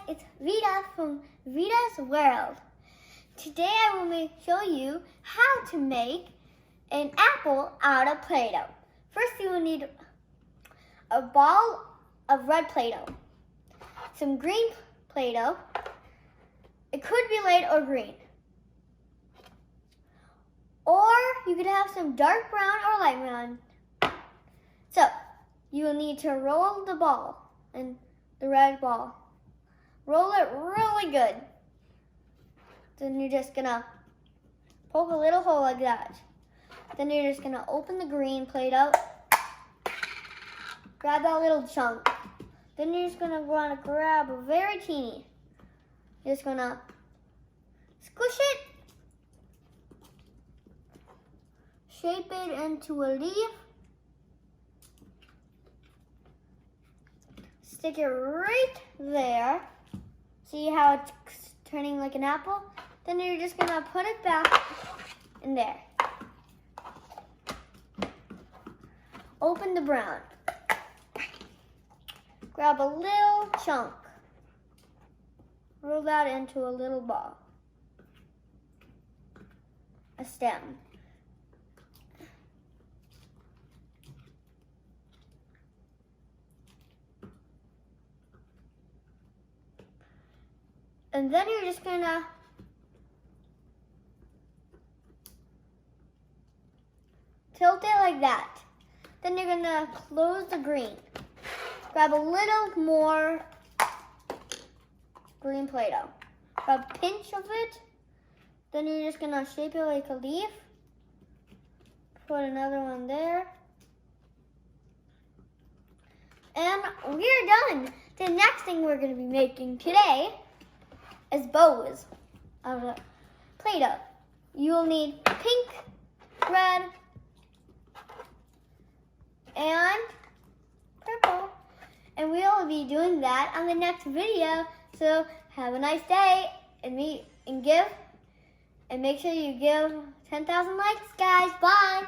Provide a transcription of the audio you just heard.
it's Vita from Vita's World. Today I will show you how to make an apple out of Play-Doh. First you will need a ball of red Play-Doh, some green Play-Doh. It could be light or green. Or you could have some dark brown or light brown. So, you will need to roll the ball, and the red ball. Roll it really good. Then you're just gonna poke a little hole like that. Then you're just gonna open the green Play-Doh. Grab that little chunk. Then you're just gonna wanna grab a very teeny. You're just gonna squish it. Shape it into a leaf. Stick it right there. See how it's turning like an apple? Then you're just gonna put it back in there. Open the brown. Grab a little chunk. Roll that into a little ball. A stem. And then you're just gonna tilt it like that. Then you're gonna close the green. Grab a little more green Play-Doh. Grab a pinch of it. Then you're just gonna shape it like a leaf. Put another one there. And we're done. The next thing we're gonna be making today is bows of a Play-Doh. You will need pink, red, and purple. And we will be doing that on the next video. So have a nice day and make sure you give 10,000 likes, guys. Bye.